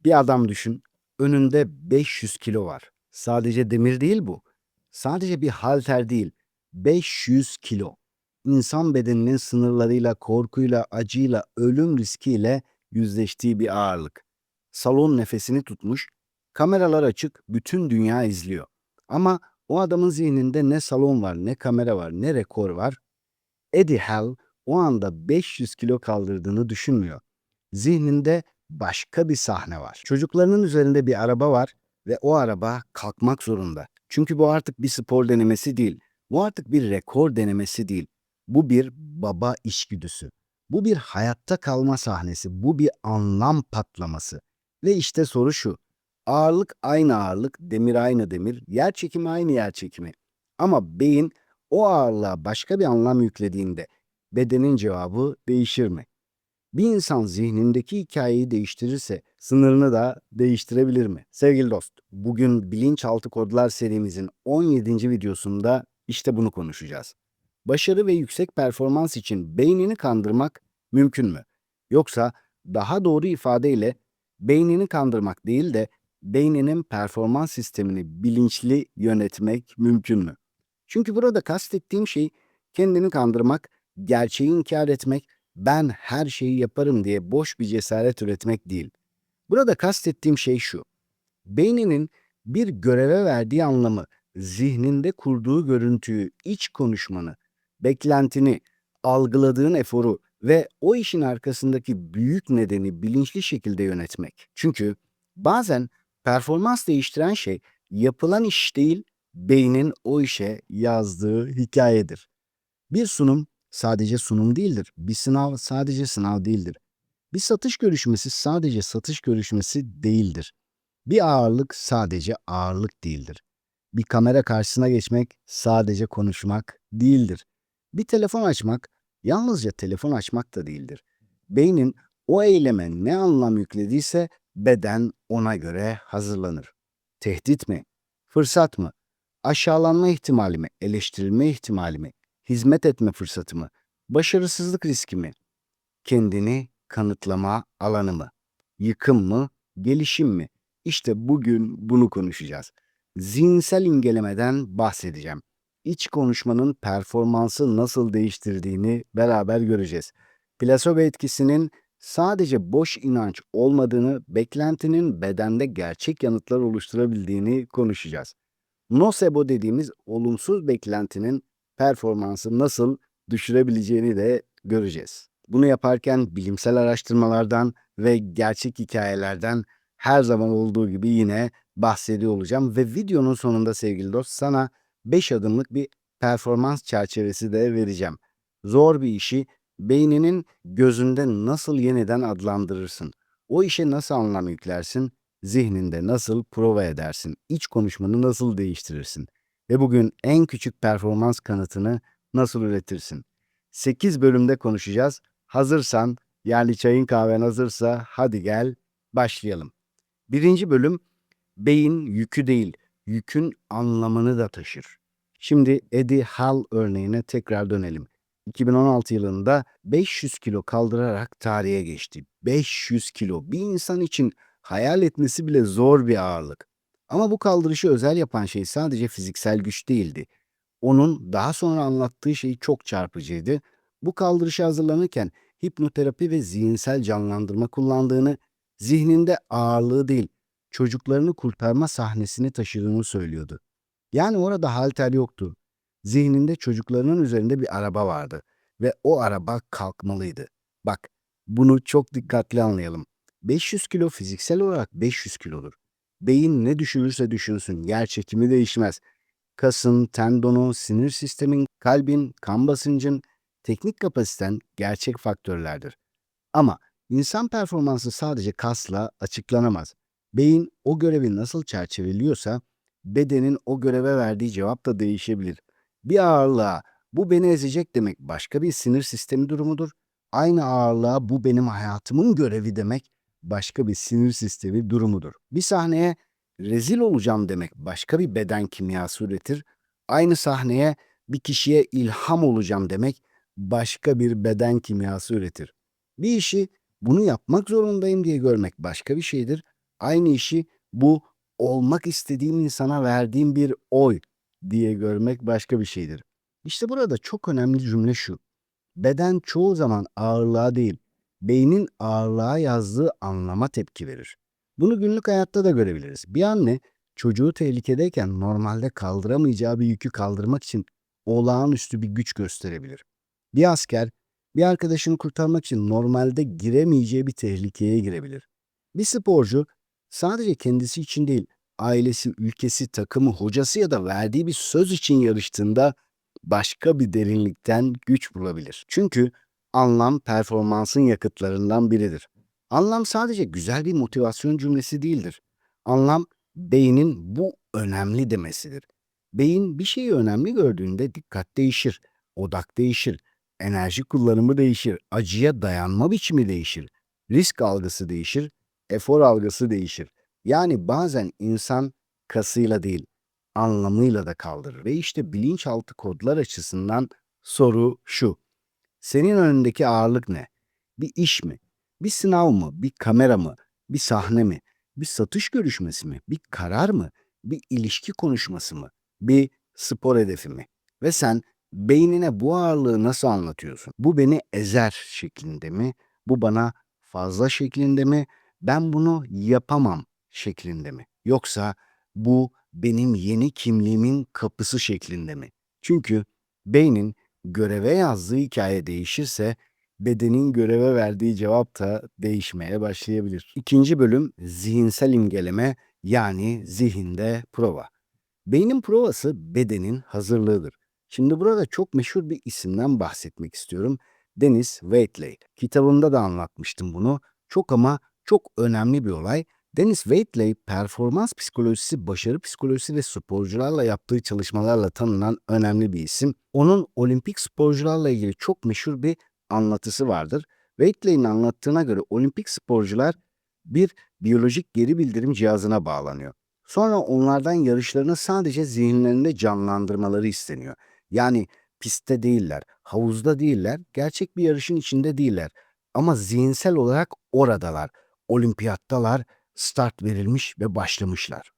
Bir adam düşün, önünde 500 kilo var. Sadece demir değil bu. Sadece bir halter değil, 500 kilo. İnsan bedeninin sınırlarıyla, korkuyla, acıyla, ölüm riskiyle yüzleştiği bir ağırlık. Salon nefesini tutmuş, kameralar açık, bütün dünya izliyor. Ama o adamın zihninde ne salon var, ne kamera var, ne rekor var. Eddie Hall o anda 500 kilo kaldırdığını düşünmüyor. Zihninde başka bir sahne var. Çocuklarının üzerinde bir araba var ve o araba kalkmak zorunda. Çünkü bu artık bir spor denemesi değil. Bu artık bir rekor denemesi değil. Bu bir baba içgüdüsü. Bu bir hayatta kalma sahnesi. Bu bir anlam patlaması. Ve işte soru şu. Ağırlık aynı ağırlık, demir aynı demir, yer çekimi aynı yer çekimi. Ama beyin o ağırlığa başka bir anlam yüklediğinde bedenin cevabı değişir mi? Bir insan zihnindeki hikayeyi değiştirirse sınırını da değiştirebilir mi? Sevgili dost, bugün Bilinçaltı Kodlar serimizin 17. videosunda işte bunu konuşacağız. Başarı ve yüksek performans için beynini kandırmak mümkün mü? Yoksa daha doğru ifadeyle beynini kandırmak değil de beyninin performans sistemini bilinçli yönetmek mümkün mü? Çünkü burada kastettiğim şey kendini kandırmak, gerçeği inkar etmek, ben her şeyi yaparım diye boş bir cesaret üretmek değil. Burada kastettiğim şey şu. Beyninin bir göreve verdiği anlamı, zihninde kurduğu görüntüyü, iç konuşmanı, beklentini, algıladığın eforu ve o işin arkasındaki büyük nedeni bilinçli şekilde yönetmek. Çünkü bazen performans değiştiren şey yapılan iş değil, beynin o işe yazdığı hikayedir. Bir sunum sadece sunum değildir. Bir sınav sadece sınav değildir. Bir satış görüşmesi sadece satış görüşmesi değildir. Bir ağırlık sadece ağırlık değildir. Bir kamera karşısına geçmek sadece konuşmak değildir. Bir telefon açmak yalnızca telefon açmak da değildir. Beynin o eyleme ne anlam yüklediyse beden ona göre hazırlanır. Tehdit mi? Fırsat mı? Aşağılanma ihtimali mi? Eleştirilme ihtimali mi? Hizmet etme fırsatı mı? Başarısızlık riski mi? Kendini kanıtlama alanı mı? Yıkım mı? Gelişim mi? İşte bugün bunu konuşacağız. Zihinsel imgelemeden bahsedeceğim. İç konuşmanın performansı nasıl değiştirdiğini beraber göreceğiz. Plasebo etkisinin sadece boş inanç olmadığını, beklentinin bedende gerçek yanıtlar oluşturabildiğini konuşacağız. Nocebo dediğimiz olumsuz beklentinin performansı nasıl düşürebileceğini de göreceğiz. Bunu yaparken bilimsel araştırmalardan ve gerçek hikayelerden her zaman olduğu gibi yine bahsediyor olacağım ve videonun sonunda sevgili dost sana 5 adımlık bir performans çerçevesi de vereceğim. Zor bir işi beyninin gözünde nasıl yeniden adlandırırsın? O işe nasıl anlam yüklersin? Zihninde nasıl prova edersin? İç konuşmanı nasıl değiştirirsin? Ve bugün en küçük performans kanıtını nasıl üretirsin? 8 bölümde konuşacağız. Hazırsan, yani çayın kahven hazırsa hadi gel başlayalım. Birinci bölüm, beyin yükü değil, yükün anlamını da taşır. Şimdi Eddie Hall örneğine tekrar dönelim. 2016 yılında 500 kilo kaldırarak tarihe geçti. 500 kilo bir insan için hayal etmesi bile zor bir ağırlık. Ama bu kaldırışı özel yapan şey sadece fiziksel güç değildi. Onun daha sonra anlattığı şey çok çarpıcıydı. Bu kaldırışa hazırlanırken hipnoterapi ve zihinsel canlandırma kullandığını, zihninde ağırlığı değil, çocuklarını kurtarma sahnesini taşıdığını söylüyordu. Yani orada halter yoktu. Zihninde çocuklarının üzerinde bir araba vardı ve o araba kalkmalıydı. Bak, bunu çok dikkatli anlayalım. 500 kilo fiziksel olarak 500 kilodur. Beyin ne düşünürse düşünsün, yer çekimi değişmez. Kasın, tendonun, sinir sistemin, kalbin, kan basıncın, teknik kapasiten gerçek faktörlerdir. Ama insan performansı sadece kasla açıklanamaz. Beyin o görevi nasıl çerçeveliyorsa bedenin o göreve verdiği cevap da değişebilir. Bir ağırlığa bu beni ezecek demek başka bir sinir sistemi durumudur. Aynı ağırlığa bu benim hayatımın görevi demek başka bir sinir sistemi durumudur. Bir sahneye rezil olacağım demek başka bir beden kimyası üretir. Aynı sahneye bir kişiye ilham olacağım demek başka bir beden kimyası üretir. Bir işi bunu yapmak zorundayım diye görmek başka bir şeydir. Aynı işi bu olmak istediğim insana verdiğim bir oy diye görmek başka bir şeydir. İşte burada çok önemli cümle şu: beden çoğu zaman ağırlığa değil, beynin ağırlığa yazdığı anlama tepki verir. Bunu günlük hayatta da görebiliriz. Bir anne çocuğu tehlikedeyken normalde kaldıramayacağı bir yükü kaldırmak için olağanüstü bir güç gösterebilir. Bir asker bir arkadaşını kurtarmak için normalde giremeyeceği bir tehlikeye girebilir. Bir sporcu sadece kendisi için değil, ailesi, ülkesi, takımı, hocası ya da verdiği bir söz için yarıştığında başka bir derinlikten güç bulabilir. Çünkü anlam performansın yakıtlarından biridir. Anlam sadece güzel bir motivasyon cümlesi değildir. Anlam beynin bu önemli demesidir. Beyin bir şeyi önemli gördüğünde dikkat değişir, odak değişir, enerji kullanımı değişir, acıya dayanma biçimi değişir, risk algısı değişir, efor algısı değişir. Yani bazen insan kasıyla değil, anlamıyla da kaldırır. Ve işte bilinçaltı kodlar açısından soru şu: senin önündeki ağırlık ne? Bir iş mi? Bir sınav mı? Bir kamera mı? Bir sahne mi? Bir satış görüşmesi mi? Bir karar mı? Bir ilişki konuşması mı? Bir spor hedefi mi? Ve sen beynine bu ağırlığı nasıl anlatıyorsun? Bu beni ezer şeklinde mi? Bu bana fazla şeklinde mi? Ben bunu yapamam şeklinde mi? Yoksa bu benim yeni kimliğimin kapısı şeklinde mi? Çünkü beynin göreve yazdığı hikaye değişirse, bedenin göreve verdiği cevap da değişmeye başlayabilir. İkinci bölüm zihinsel imgeleme, yani zihinde prova. Beynin provası bedenin hazırlığıdır. Şimdi burada çok meşhur bir isimden bahsetmek istiyorum. Dennis Waitley. Kitabımda da anlatmıştım bunu. Çok ama çok önemli bir olay. Dennis Waitley, performans psikolojisi, başarı psikolojisi ve sporcularla yaptığı çalışmalarla tanınan önemli bir isim. Onun olimpik sporcularla ilgili çok meşhur bir anlatısı vardır. Waitley'in anlattığına göre olimpik sporcular bir biyolojik geri bildirim cihazına bağlanıyor. Sonra onlardan yarışlarını sadece zihinlerinde canlandırmaları isteniyor. Yani pistte değiller, havuzda değiller, gerçek bir yarışın içinde değiller. Ama zihinsel olarak oradalar, olimpiyattalar, start verilmiş ve başlamışlar.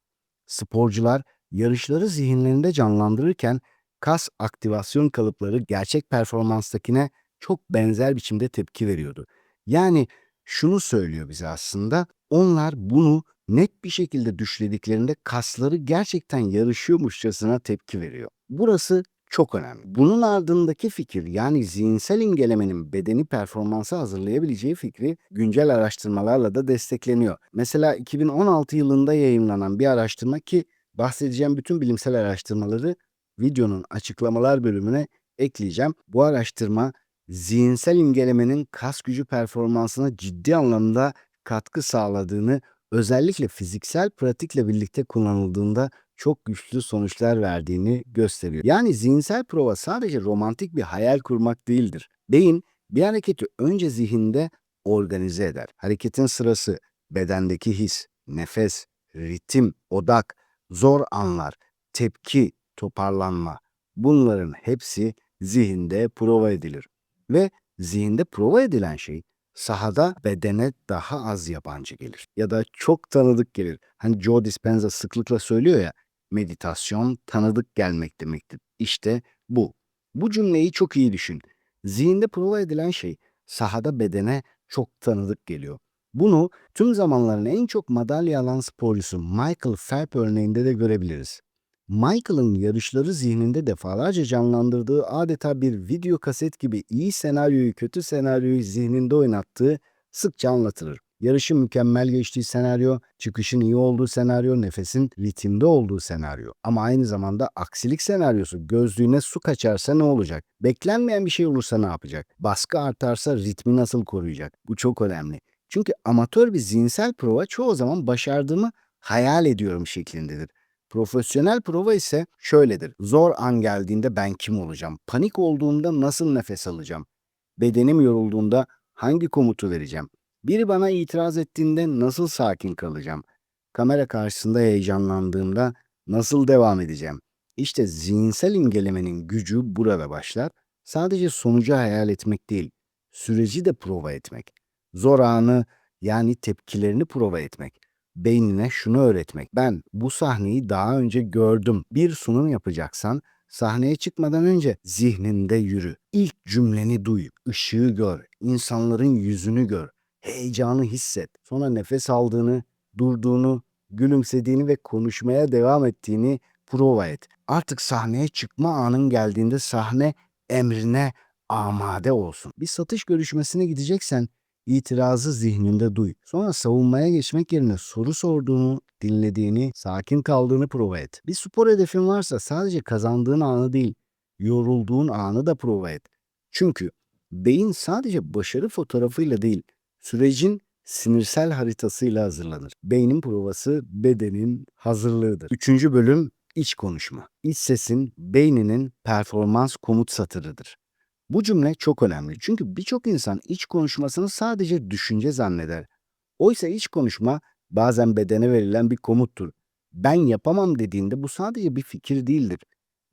Sporcular yarışları zihinlerinde canlandırırken kas aktivasyon kalıpları gerçek performanstakine çok benzer biçimde tepki veriyordu. Yani şunu söylüyor bize aslında: onlar bunu net bir şekilde düşlediklerinde kasları gerçekten yarışıyormuşçasına tepki veriyor. Burası çok önemli. Bunun ardındaki fikir, yani zihinsel imgelemenin bedeni performansa hazırlayabileceği fikri güncel araştırmalarla da destekleniyor. Mesela 2016 yılında yayımlanan bir araştırma, ki bahsedeceğim bütün bilimsel araştırmaları videonun açıklamalar bölümüne ekleyeceğim. Bu araştırma zihinsel imgelemenin kas gücü performansına ciddi anlamda katkı sağladığını, özellikle fiziksel pratikle birlikte kullanıldığında çok güçlü sonuçlar verdiğini gösteriyor. Yani zihinsel prova sadece romantik bir hayal kurmak değildir. Beyin bir hareketi önce zihinde organize eder. Hareketin sırası, bedendeki his, nefes, ritim, odak, zor anlar, tepki, toparlanma, bunların hepsi zihinde prova edilir. Ve zihinde prova edilen şey sahada bedene daha az yabancı gelir ya da çok tanıdık gelir. Hani Joe Dispenza sıklıkla söylüyor ya, meditasyon tanıdık gelmek demektir. İşte bu. Bu cümleyi çok iyi düşün. Zihinde prova edilen şey sahada bedene çok tanıdık geliyor. Bunu tüm zamanların en çok madalya alan sporcusu Michael Phelps örneğinde de görebiliriz. Michael'ın yarışları zihninde defalarca canlandırdığı, adeta bir video kaset gibi iyi senaryoyu, kötü senaryoyu zihninde oynattığı sıkça anlatılır. Yarışın mükemmel geçtiği senaryo, çıkışın iyi olduğu senaryo, nefesin ritimde olduğu senaryo. Ama aynı zamanda aksilik senaryosu: gözlüğüne su kaçarsa ne olacak? Beklenmeyen bir şey olursa ne yapacak? Baskı artarsa ritmi nasıl koruyacak? Bu çok önemli. Çünkü amatör bir zihinsel prova çoğu zaman başardığımı hayal ediyorum şeklindedir. Profesyonel prova ise şöyledir: zor an geldiğinde ben kim olacağım? Panik olduğumda nasıl nefes alacağım? Bedenim yorulduğunda hangi komutu vereceğim? Biri bana itiraz ettiğinde nasıl sakin kalacağım? Kamera karşısında heyecanlandığımda nasıl devam edeceğim? İşte zihinsel imgelemenin gücü burada başlar. Sadece sonucu hayal etmek değil, süreci de prova etmek. Zor anı, yani tepkilerini prova etmek. beynine şunu öğretmek. Ben bu sahneyi daha önce gördüm. Bir sunum yapacaksan sahneye çıkmadan önce zihninde yürü. İlk cümleni duy, ışığı gör, insanların yüzünü gör, heyecanı hisset. Sonra nefes aldığını, durduğunu, gülümsediğini ve konuşmaya devam ettiğini prova et. Artık sahneye çıkma anın geldiğinde sahne emrine amade olsun. Bir satış görüşmesine gideceksen itirazı zihninde duy. Sonra savunmaya geçmek yerine soru sorduğunu, dinlediğini, sakin kaldığını prova et. Bir spor hedefin varsa sadece kazandığın anı değil, yorulduğun anı da prova et. Çünkü beyin sadece başarı fotoğrafıyla değil, sürecin sinirsel haritasıyla hazırlanır. Beynin provası bedenin hazırlığıdır. Üçüncü bölüm iç konuşma. İç sesin beyninin performans komut satırıdır. Bu cümle çok önemli çünkü birçok insan iç konuşmasını sadece düşünce zanneder. Oysa iç konuşma bazen bedene verilen bir komuttur. Ben yapamam dediğinde bu sadece bir fikir değildir.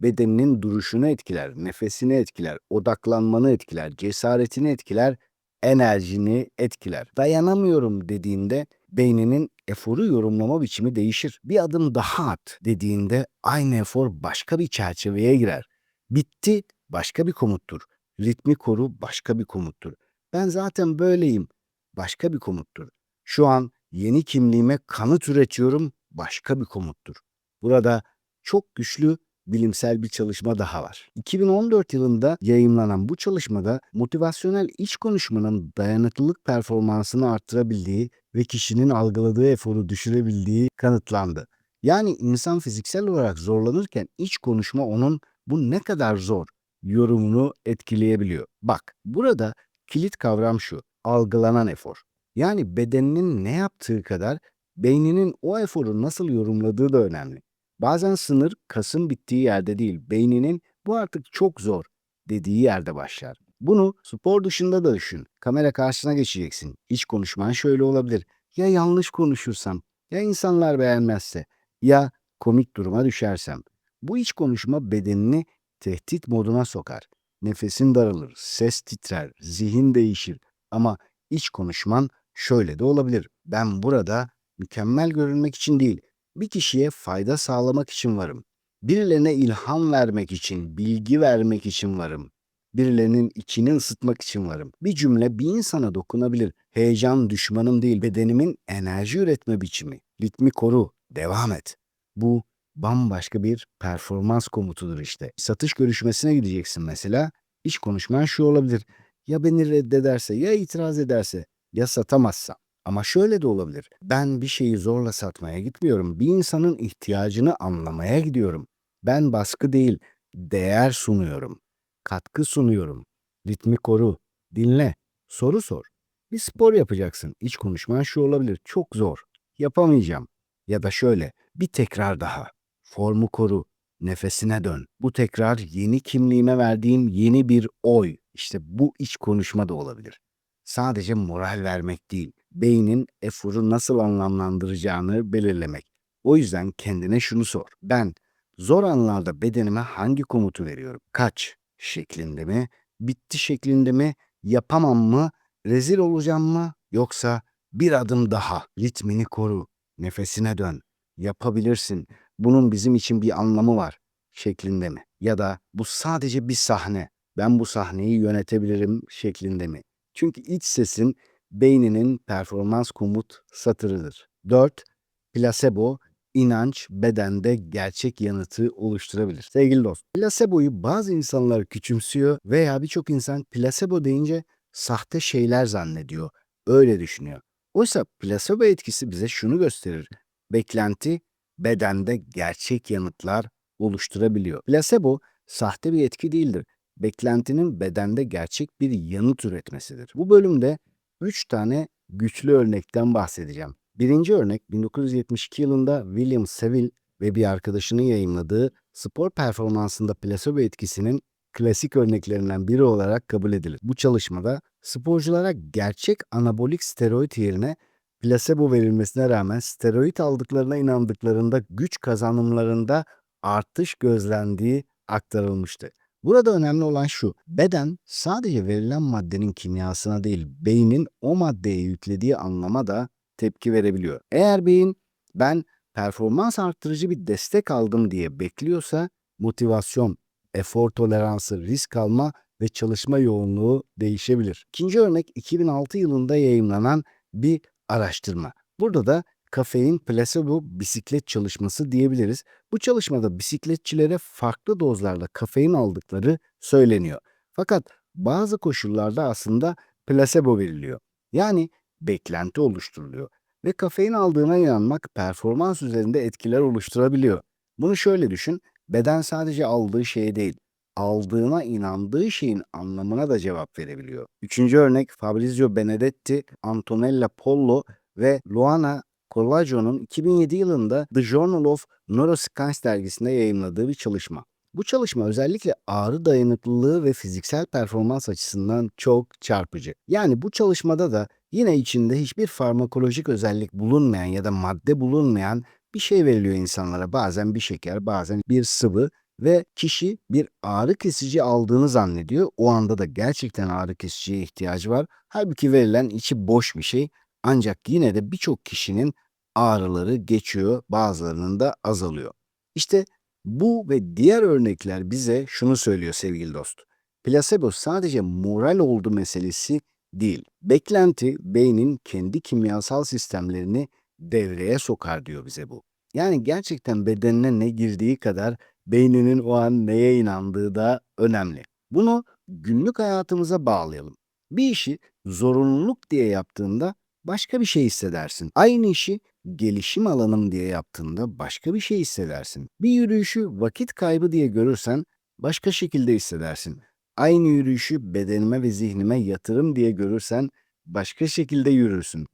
Bedeninin duruşunu etkiler, nefesini etkiler, odaklanmanı etkiler, cesaretini etkiler, enerjini etkiler. Dayanamıyorum dediğinde beyninin eforu yorumlama biçimi değişir. Bir adım daha at dediğinde aynı efor başka bir çerçeveye girer. Bitti başka bir komuttur. Ritmi koru başka bir komuttur. Ben zaten böyleyim başka bir komuttur. Şu an yeni kimliğime kanıt üretiyorum başka bir komuttur. Burada çok güçlü bilimsel bir çalışma daha var. 2014 yılında yayımlanan bu çalışmada motivasyonel iç konuşmanın dayanıklılık performansını arttırabildiği ve kişinin algıladığı eforu düşürebildiği kanıtlandı. Yani insan fiziksel olarak zorlanırken iç konuşma onun bu ne kadar zor yorumunu etkileyebiliyor. Bak, burada kilit kavram şu: algılanan efor. Yani bedeninin ne yaptığı kadar beyninin o eforu nasıl yorumladığı da önemli. Bazen sınır kasın bittiği yerde değil, beyninin bu artık çok zor dediği yerde başlar. Bunu spor dışında da düşün. Kamera karşısına geçeceksin. İç konuşman şöyle olabilir: ya yanlış konuşursam, ya insanlar beğenmezse, ya komik duruma düşersem. Bu iç konuşma bedenini tehdit moduna sokar. Nefesin daralır, ses titrer, zihin değişir. Ama iç konuşman şöyle de olabilir: ben burada mükemmel görünmek için değil, bir kişiye fayda sağlamak için varım. Birilerine ilham vermek için, bilgi vermek için varım. Birilerinin içini ısıtmak için varım. Bir cümle bir insana dokunabilir. Heyecan düşmanım değil, bedenimin enerji üretme biçimi. Ritmi koru, devam et. Bu bambaşka bir performans komutudur işte. Satış görüşmesine gideceksin mesela. İş konuşman şu olabilir: ya beni reddederse, ya itiraz ederse, ya satamazsam. Ama şöyle de olabilir: ben bir şeyi zorla satmaya gitmiyorum. Bir insanın ihtiyacını anlamaya gidiyorum. Ben baskı değil, değer sunuyorum. Katkı sunuyorum. Ritmi koru, dinle, soru sor. Bir spor yapacaksın. İç konuşman şu olabilir: çok zor, yapamayacağım. Ya da şöyle: bir tekrar daha. Formu koru, nefesine dön. Bu tekrar yeni kimliğime verdiğim yeni bir oy. İşte bu iç konuşma da olabilir. Sadece moral vermek değil, beynin eforu nasıl anlamlandıracağını belirlemek. O yüzden kendine şunu sor: ben zor anlarda bedenime hangi komutu veriyorum? Kaç şeklinde mi? Bitti şeklinde mi? Yapamam mı? Rezil olacağım mı? Yoksa bir adım daha, ritmini koru, nefesine dön, yapabilirsin, bunun bizim için bir anlamı var şeklinde mi? Ya da bu sadece bir sahne, ben bu sahneyi yönetebilirim şeklinde mi? Çünkü iç sesin beyninin performans komut satırıdır. 4. Plasebo, inanç bedende gerçek yanıtı oluşturabilir. Sevgili dost, plaseboyu bazı insanlar küçümsüyor veya birçok insan plasebo deyince sahte şeyler zannediyor. Öyle düşünüyor. Oysa plasebo etkisi bize şunu gösterir: beklenti bedende gerçek yanıtlar oluşturabiliyor. Plasebo sahte bir etki değildir. Beklentinin bedende gerçek bir yanıt üretmesidir. Bu bölümde 3 tane güçlü örnekten bahsedeceğim. Birinci örnek 1972 yılında William Seville ve bir arkadaşının yayımladığı spor performansında plasebo etkisinin klasik örneklerinden biri olarak kabul edilir. Bu çalışmada sporculara gerçek anabolik steroid yerine plasebo verilmesine rağmen steroid aldıklarına inandıklarında güç kazanımlarında artış gözlendiği aktarılmıştı. Burada önemli olan şu: beden sadece verilen maddenin kimyasına değil, beynin o maddeye yüklediği anlama da tepki verebiliyor. Eğer beyin ben performans arttırıcı bir destek aldım diye bekliyorsa motivasyon, efor toleransı, risk alma ve çalışma yoğunluğu değişebilir. İkinci örnek 2006 yılında yayımlanan bir araştırma. Burada da kafein plasebo bisiklet çalışması diyebiliriz. Bu çalışmada bisikletçilere farklı dozlarda kafein aldıkları söyleniyor. Fakat bazı koşullarda aslında plasebo veriliyor. Yani beklenti oluşturuluyor ve kafein aldığına inanmak performans üzerinde etkiler oluşturabiliyor. Bunu şöyle düşün, beden sadece aldığı şeye değil, aldığına inandığı şeyin anlamına da cevap verebiliyor. Üçüncü örnek Fabrizio Benedetti, Antonella Pollo ve Luana Collaggio'nun 2007 yılında The Journal of Neuroscience dergisinde yayımladığı bir çalışma. Bu çalışma özellikle ağrı dayanıklılığı ve fiziksel performans açısından çok çarpıcı. Yani bu çalışmada da yine içinde hiçbir farmakolojik özellik bulunmayan ya da madde bulunmayan bir şey veriliyor insanlara. Bazen bir şeker, bazen bir sıvı ve kişi bir ağrı kesici aldığını zannediyor. O anda da gerçekten ağrı kesiciye ihtiyacı var. Halbuki verilen içi boş bir şey. Ancak yine de birçok kişinin ağrıları geçiyor, bazılarının da azalıyor. İşte bu ve diğer örnekler bize şunu söylüyor sevgili dost. Plasebo sadece moral oldu meselesi değil. Beklenti beynin kendi kimyasal sistemlerini devreye sokar diyor bize bu. Yani gerçekten bedenine ne girdiği kadar beyninin o an neye inandığı da önemli. Bunu günlük hayatımıza bağlayalım. Bir işi zorunluluk diye yaptığında başka bir şey hissedersin. Aynı işi gelişim alanım diye yaptığında başka bir şey hissedersin. Bir yürüyüşü vakit kaybı diye görürsen başka şekilde hissedersin. Aynı yürüyüşü bedenime ve zihnime yatırım diye görürsen başka şekilde yürürsün.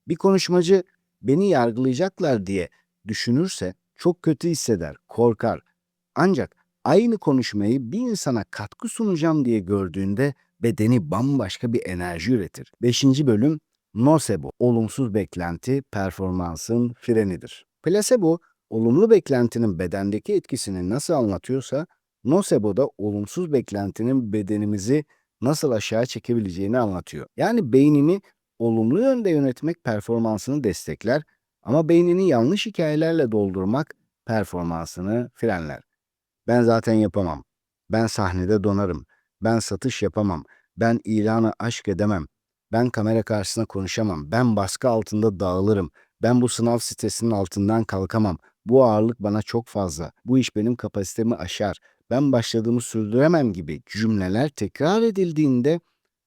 Bir konuşmacı beni yargılayacaklar diye düşünürse çok kötü hisseder, korkar. Ancak aynı konuşmayı bir insana katkı sunacağım diye gördüğünde bedeni bambaşka bir enerji üretir. Beşinci bölüm Nocebo, olumsuz beklenti performansın frenidir. Plasebo, olumlu beklentinin bedendeki etkisini nasıl anlatıyorsa, nocebo da olumsuz beklentinin bedenimizi nasıl aşağı çekebileceğini anlatıyor. Yani beynini olumlu yönde yönetmek performansını destekler ama beynini yanlış hikayelerle doldurmak performansını frenler. Ben zaten yapamam. Ben sahnede donarım. Ben satış yapamam. Ben ilanı aşk edemem. Ben kamera karşısında konuşamam. Ben baskı altında dağılırım. Ben bu sınav stresinin altından kalkamam. Bu ağırlık bana çok fazla. Bu iş benim kapasitemi aşar. Ben başladığımı sürdüremem gibi cümleler tekrar edildiğinde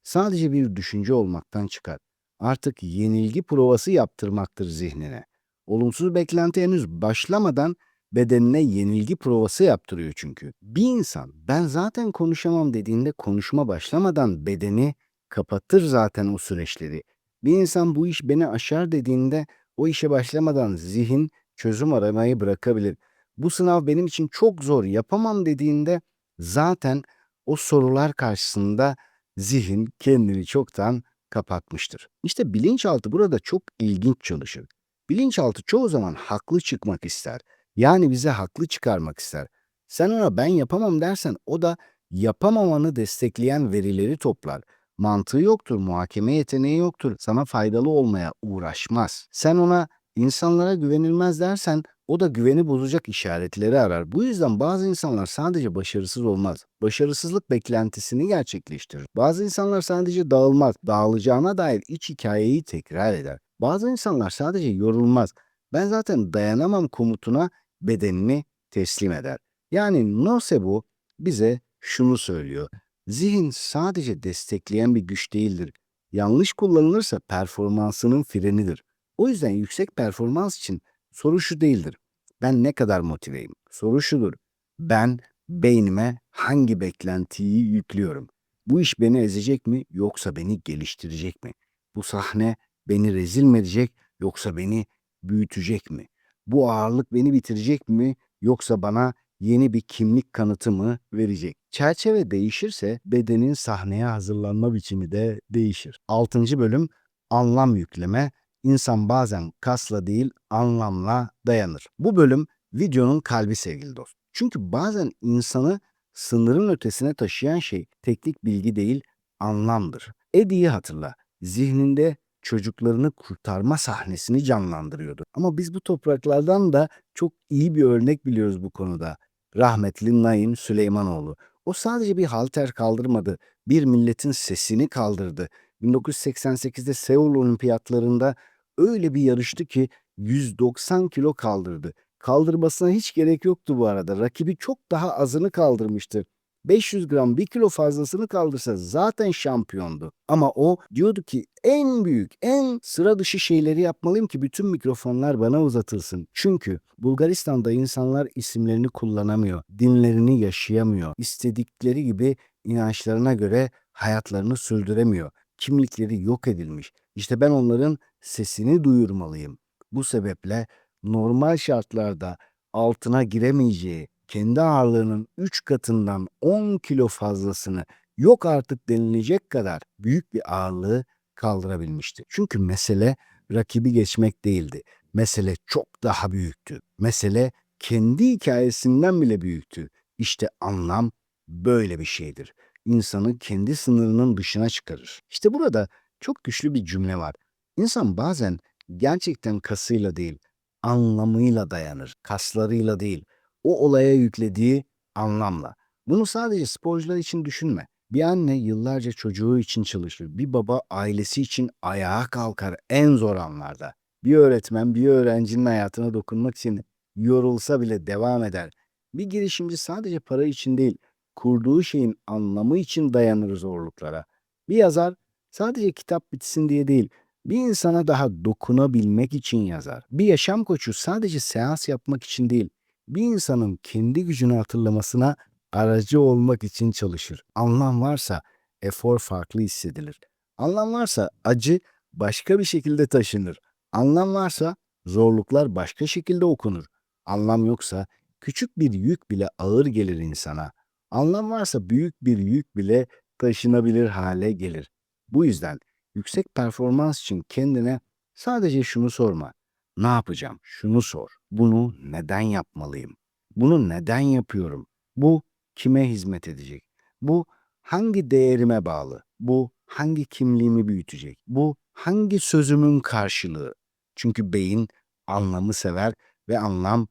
sadece bir düşünce olmaktan çıkar. Artık yenilgi provası yaptırmaktır zihnine. Olumsuz beklenti henüz başlamadan bedenine yenilgi provası yaptırıyor çünkü. Bir insan ben zaten konuşamam dediğinde konuşma başlamadan bedeni kapatır zaten o süreçleri. Bir insan bu iş beni aşar dediğinde o işe başlamadan zihin çözüm aramayı bırakabilir. Bu sınav benim için çok zor, yapamam dediğinde zaten o sorular karşısında zihin kendini çoktan kapatmıştır. İşte bilinçaltı burada çok ilginç çalışır. Bilinçaltı çoğu zaman haklı çıkmak ister. Yani bize haklı çıkarmak ister. Sen ona ben yapamam dersen o da yapamamanı destekleyen verileri toplar. Mantığı yoktur, muhakeme yeteneği yoktur, sana faydalı olmaya uğraşmaz. Sen ona insanlara güvenilmez dersen o da güveni bozacak işaretleri arar. Bu yüzden bazı insanlar sadece başarısız olmaz. Başarısızlık beklentisini gerçekleştirir. Bazı insanlar sadece dağılmaz. Dağılacağına dair iç hikayeyi tekrar eder. Bazı insanlar sadece yorulmaz. Ben zaten dayanamam komutuna bedenini teslim eder. Yani nocebo bize şunu söylüyor. Zihin sadece destekleyen bir güç değildir. Yanlış kullanılırsa performansının frenidir. O yüzden yüksek performans için soru şu değildir. Ben ne kadar motiveyim? Soru şudur. Ben beynime hangi beklentiyi yüklüyorum? Bu iş beni ezecek mi yoksa beni geliştirecek mi? Bu sahne beni rezil mi edecek yoksa beni büyütecek mi? Bu ağırlık beni bitirecek mi yoksa bana yeni bir kimlik kanıtı mı verecek? Çerçeve değişirse bedenin sahneye hazırlanma biçimi de değişir. Altıncı bölüm anlam yükleme. İnsan bazen kasla değil anlamla dayanır. Bu bölüm videonun kalbi sevgili dost. Çünkü bazen insanı sınırın ötesine taşıyan şey teknik bilgi değil anlamdır. Eddie'yi hatırla. Zihninde çocuklarını kurtarma sahnesini canlandırıyordu. Ama biz bu topraklardan da çok iyi bir örnek biliyoruz bu konuda. Rahmetli Naim Süleymanoğlu. O sadece bir halter kaldırmadı, bir milletin sesini kaldırdı. 1988'de Seul Olimpiyatlarında öyle bir yarıştı ki 190 kilo kaldırdı. Kaldırmasına hiç gerek yoktu bu arada. Rakibi çok daha azını kaldırmıştı. 500 gram 1 kilo fazlasını kaldırsa zaten şampiyondu. Ama o diyordu ki en büyük, en sıra dışı şeyleri yapmalıyım ki bütün mikrofonlar bana uzatılsın. Çünkü Bulgaristan'da insanlar isimlerini kullanamıyor, dinlerini yaşayamıyor, istedikleri gibi inançlarına göre hayatlarını sürdüremiyor. Kimlikleri yok edilmiş. İşte ben onların sesini duyurmalıyım. Bu sebeple normal şartlarda altına giremeyeceği, kendi ağırlığının 3 katından 10 kilo fazlasını yok artık denilecek kadar büyük bir ağırlığı kaldırabilmişti. Çünkü mesele rakibi geçmek değildi. Mesele çok daha büyüktü. Mesele kendi hikayesinden bile büyüktü. İşte anlam böyle bir şeydir. İnsanı kendi sınırının dışına çıkarır. İşte burada çok güçlü bir cümle var. İnsan bazen gerçekten kasıyla değil, anlamıyla dayanır. Kaslarıyla değil, o olaya yüklediği anlamla. Bunu sadece sporcular için düşünme. Bir anne yıllarca çocuğu için çalışır. Bir baba ailesi için ayağa kalkar en zor anlarda. Bir öğretmen bir öğrencinin hayatına dokunmak için yorulsa bile devam eder. Bir girişimci sadece para için değil, kurduğu şeyin anlamı için dayanır zorluklara. Bir yazar sadece kitap bitsin diye değil, bir insana daha dokunabilmek için yazar. Bir yaşam koçu sadece seans yapmak için değil, bir insanın kendi gücünü hatırlamasına aracı olmak için çalışır. Anlam varsa efor farklı hissedilir. Anlam varsa acı başka bir şekilde taşınır. Anlam varsa zorluklar başka şekilde okunur. Anlam yoksa küçük bir yük bile ağır gelir insana. Anlam varsa büyük bir yük bile taşınabilir hale gelir. Bu yüzden yüksek performans için kendine sadece şunu sorma. Ne yapacağım? Şunu sor. Bunu neden yapmalıyım? Bunu neden yapıyorum? Bu kime hizmet edecek? Bu hangi değerime bağlı? Bu hangi kimliğimi büyütecek? Bu hangi sözümün karşılığı? Çünkü beyin anlamı sever ve anlam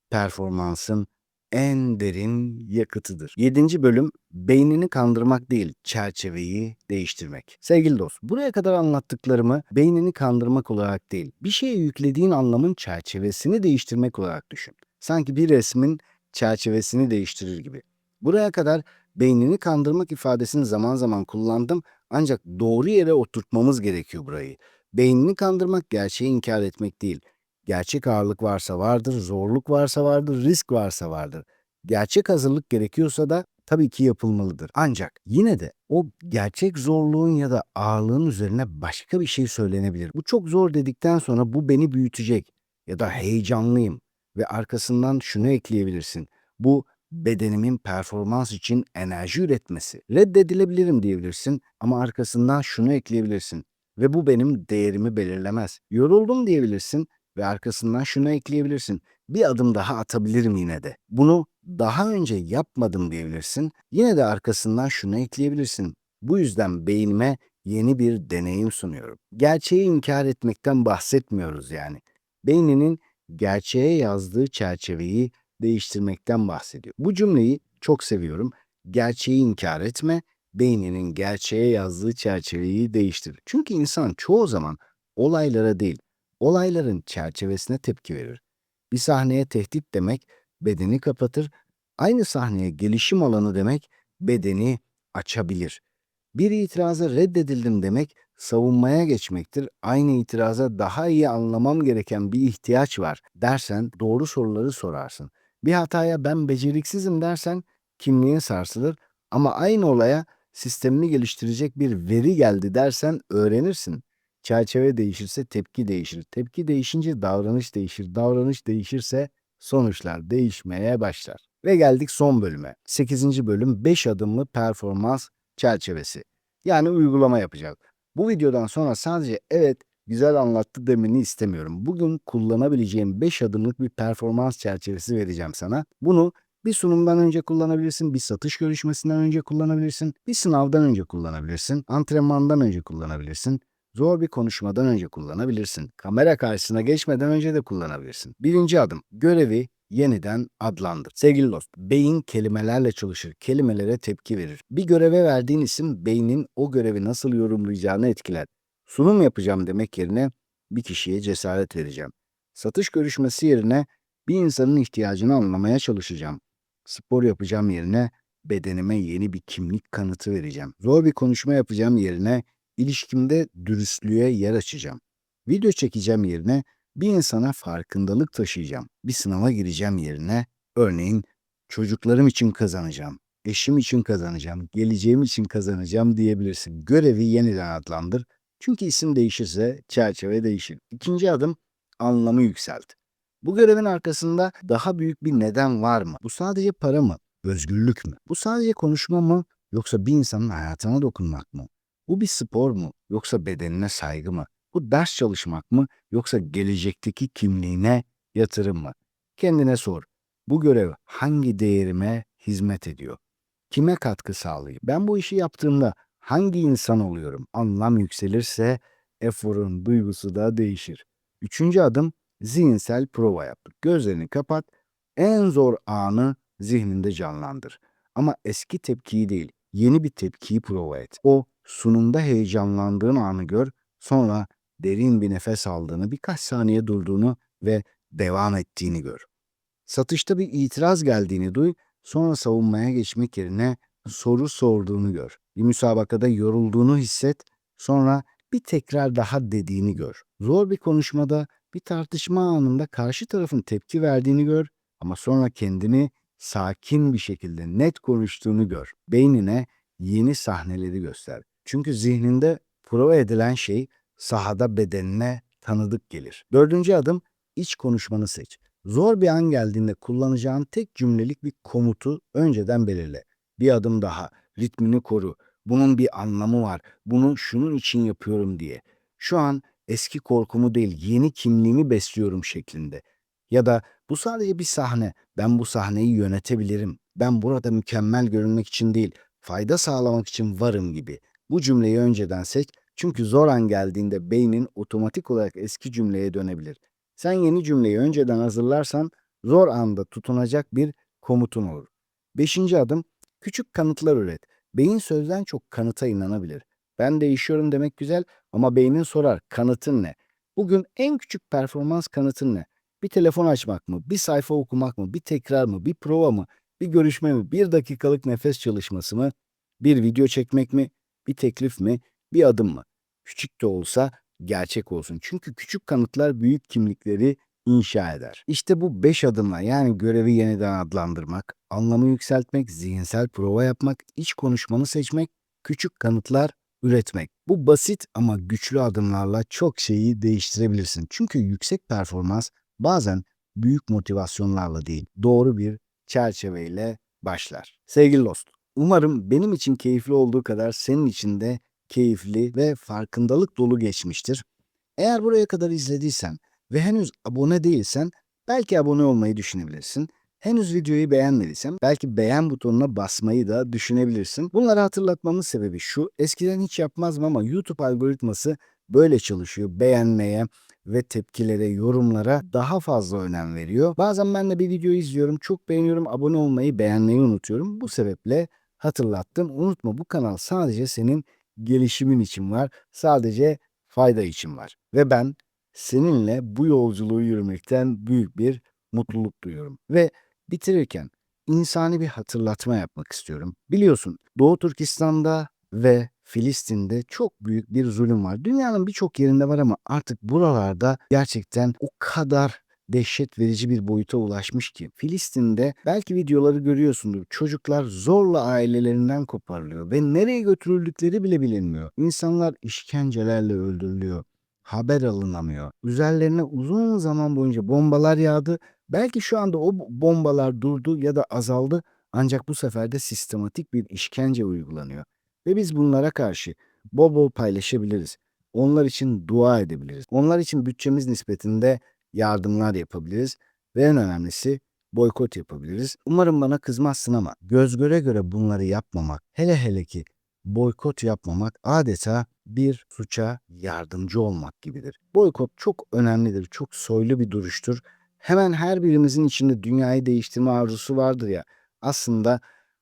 performansın en derin yakıtıdır. 7. bölüm beynini kandırmak değil, çerçeveyi değiştirmek. Sevgili dost, buraya kadar anlattıklarımı beynini kandırmak olarak değil, bir şeye yüklediğin anlamın çerçevesini değiştirmek olarak düşün. Sanki bir resmin çerçevesini değiştirir gibi. Buraya kadar beynini kandırmak ifadesini zaman zaman kullandım ancak doğru yere oturtmamız gerekiyor burayı. Beynini kandırmak gerçeği inkar etmek değil. Gerçek ağırlık varsa vardır, zorluk varsa vardır, risk varsa vardır. Gerçek hazırlık gerekiyorsa da tabii ki yapılmalıdır. Ancak yine de o gerçek zorluğun ya da ağırlığın üzerine başka bir şey söylenebilir. Bu çok zor dedikten sonra bu beni büyütecek ya da heyecanlıyım ve arkasından şunu ekleyebilirsin. Bu bedenimin performans için enerji üretmesi. Reddedilebilirim diyebilirsin ama arkasından şunu ekleyebilirsin. Ve bu benim değerimi belirlemez. Yoruldum diyebilirsin ve arkasından şunu ekleyebilirsin. Bir adım daha atabilirim yine de. Bunu daha önce yapmadım diyebilirsin. Yine de arkasından şunu ekleyebilirsin. Bu yüzden beynime yeni bir deneyim sunuyorum. Gerçeği inkar etmekten bahsetmiyoruz yani. Beyninin gerçeğe yazdığı çerçeveyi değiştirmekten bahsediyor. Bu cümleyi çok seviyorum. Gerçeği inkar etme, beyninin gerçeğe yazdığı çerçeveyi değiştir. Çünkü insan çoğu zaman olaylara değil, olayların çerçevesine tepki verir. Bir sahneye tehdit demek bedeni kapatır, aynı sahneye gelişim alanı demek bedeni açabilir. Bir itiraza reddedildim demek savunmaya geçmektir. Aynı itiraza daha iyi anlamam gereken bir ihtiyaç var dersen doğru soruları sorarsın. Bir hataya ben beceriksizim dersen kimliğin sarsılır ama aynı olaya sistemini geliştirecek bir veri geldi dersen öğrenirsin. Çerçeve değişirse tepki değişir. Tepki değişince davranış değişir. Davranış değişirse sonuçlar değişmeye başlar. Ve geldik son bölüme. 8. bölüm 5 adımlı performans çerçevesi. Yani uygulama yapacağız. Bu videodan sonra sadece evet güzel anlattı demeni istemiyorum. Bugün kullanabileceğim 5 adımlık bir performans çerçevesi vereceğim sana. Bunu bir sunumdan önce kullanabilirsin, bir satış görüşmesinden önce kullanabilirsin, bir sınavdan önce kullanabilirsin, antrenmandan önce kullanabilirsin. Zor bir konuşmadan önce kullanabilirsin. Kamera karşısına geçmeden önce de kullanabilirsin. Birinci adım, görevi yeniden adlandır. Sevgili dost, beyin kelimelerle çalışır, kelimelere tepki verir. Bir göreve verdiğin isim beynin o görevi nasıl yorumlayacağını etkiler. Sunum yapacağım demek yerine bir kişiye cesaret vereceğim. Satış görüşmesi yerine bir insanın ihtiyacını anlamaya çalışacağım. Spor yapacağım yerine bedenime yeni bir kimlik kanıtı vereceğim. Zor bir konuşma yapacağım yerine ilişkimde dürüstlüğe yer açacağım. Video çekeceğim yerine bir insana farkındalık taşıyacağım. Bir sınava gireceğim yerine örneğin çocuklarım için kazanacağım, eşim için kazanacağım, geleceğim için kazanacağım diyebilirsin. Görevi yeniden adlandır. Çünkü isim değişirse çerçeve değişir. İkinci adım, anlamı yükselt. Bu görevin arkasında daha büyük bir neden var mı? Bu sadece para mı? Özgürlük mü? Bu sadece konuşma mı? Yoksa bir insanın hayatına dokunmak mı? Bu bir spor mu? Yoksa bedenine saygı mı? Bu ders çalışmak mı? Yoksa gelecekteki kimliğine yatırım mı? Kendine sor. Bu görev hangi değerime hizmet ediyor? Kime katkı sağlayayım? Ben bu işi yaptığımda hangi insan oluyorum? Anlam yükselirse eforun duygusu da değişir. Üçüncü adım, zihinsel prova yap. Gözlerini kapat, en zor anı zihninde canlandır. Ama eski tepkiyi değil, yeni bir tepkiyi prova et. O sunumda heyecanlandığın anı gör, sonra derin bir nefes aldığını, birkaç saniye durduğunu ve devam ettiğini gör. Satışta bir itiraz geldiğini duy, sonra savunmaya geçmek yerine soru sorduğunu gör. Bir müsabakada yorulduğunu hisset, sonra bir tekrar daha dediğini gör. Zor bir konuşmada, bir tartışma anında karşı tarafın tepki verdiğini gör ama sonra kendini sakin bir şekilde net konuştuğunu gör. Beynine yeni sahneleri göster. Çünkü zihninde prova edilen şey sahada bedenine tanıdık gelir. Dördüncü adım, iç konuşmanı seç. Zor bir an geldiğinde kullanacağın tek cümlelik bir komutu önceden belirle. Bir adım daha, ritmini koru. Bunun bir anlamı var. Bunu şunun için yapıyorum diye. Şu an eski korkumu değil, yeni kimliğimi besliyorum şeklinde. Ya da bu sadece bir sahne. Ben bu sahneyi yönetebilirim. Ben burada mükemmel görünmek için değil, fayda sağlamak için varım gibi. Bu cümleyi önceden seç. Çünkü zor an geldiğinde beynin otomatik olarak eski cümleye dönebilir. Sen yeni cümleyi önceden hazırlarsan zor anda tutunacak bir komutun olur. Beşinci adım, küçük kanıtlar üret. Beyin sözden çok kanıta inanabilir. Ben değişiyorum demek güzel ama beynin sorar, kanıtın ne? Bugün en küçük performans kanıtın ne? Bir telefon açmak mı? Bir sayfa okumak mı? Bir tekrar mı? Bir prova mı? Bir görüşme mi? Bir dakikalık nefes çalışması mı? Bir video çekmek mi? Bir teklif mi? Bir adım mı? Küçük de olsa gerçek olsun. Çünkü küçük kanıtlar büyük kimlikleri inşa eder. İşte bu 5 adımla, yani görevi yeniden adlandırmak, anlamı yükseltmek, zihinsel prova yapmak, iç konuşmanı seçmek, küçük kanıtlar üretmek. Bu basit ama güçlü adımlarla çok şeyi değiştirebilirsin. Çünkü yüksek performans bazen büyük motivasyonlarla değil, doğru bir çerçeveyle başlar. Sevgili dost, umarım benim için keyifli olduğu kadar senin için de keyifli ve farkındalık dolu geçmiştir. Eğer buraya kadar izlediysen ve henüz abone değilsen belki abone olmayı düşünebilirsin. Henüz videoyu beğenmediysen belki beğen butonuna basmayı da düşünebilirsin. Bunları hatırlatmamın sebebi şu: eskiden hiç yapmazdım ama YouTube algoritması böyle çalışıyor. Beğenmeye ve tepkilere, yorumlara daha fazla önem veriyor. Bazen ben de bir video izliyorum, çok beğeniyorum, abone olmayı, beğenmeyi unutuyorum. Bu sebeple hatırlattım. Unutma, bu kanal sadece senin gelişimin için var. Sadece fayda için var. Ve ben seninle bu yolculuğu yürümekten büyük bir mutluluk duyuyorum. Ve bitirirken insani bir hatırlatma yapmak istiyorum. Biliyorsun, Doğu Türkistan'da ve Filistin'de çok büyük bir zulüm var. Dünyanın birçok yerinde var ama artık buralarda gerçekten o kadar dehşet verici bir boyuta ulaşmış ki. Filistin'de belki videoları görüyorsundur. Çocuklar zorla ailelerinden koparılıyor ve nereye götürüldükleri bile bilinmiyor. İnsanlar işkencelerle öldürülüyor. Haber alınamıyor. Üzerlerine uzun zaman boyunca bombalar yağdı. Belki şu anda o bombalar durdu ya da azaldı. Ancak bu sefer de sistematik bir işkence uygulanıyor. Ve biz bunlara karşı bol bol paylaşabiliriz. Onlar için dua edebiliriz. Onlar için bütçemiz nispetinde yardımlar yapabiliriz ve en önemlisi boykot yapabiliriz. Umarım bana kızmazsın ama göz göre göre bunları yapmamak, hele hele ki boykot yapmamak adeta bir suça yardımcı olmak gibidir. Boykot çok önemlidir, çok soylu bir duruştur. Hemen her birimizin içinde dünyayı değiştirme arzusu vardır ya. Aslında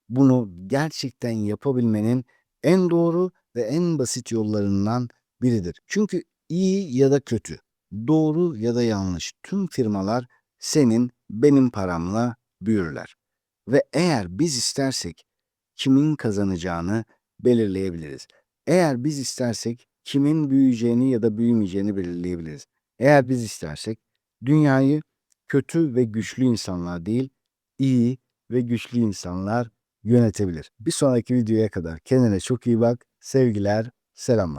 bunu gerçekten yapabilmenin en doğru ve en basit yollarından biridir. Çünkü iyi ya da kötü, doğru ya da yanlış tüm firmalar senin, benim paramla büyürler. Ve eğer biz istersek kimin kazanacağını belirleyebiliriz. Eğer biz istersek kimin büyüyeceğini ya da büyümeyeceğini belirleyebiliriz. Eğer biz istersek dünyayı kötü ve güçlü insanlar değil, iyi ve güçlü insanlar yönetebilir. Bir sonraki videoya kadar kendine çok iyi bak. Sevgiler, selamlar.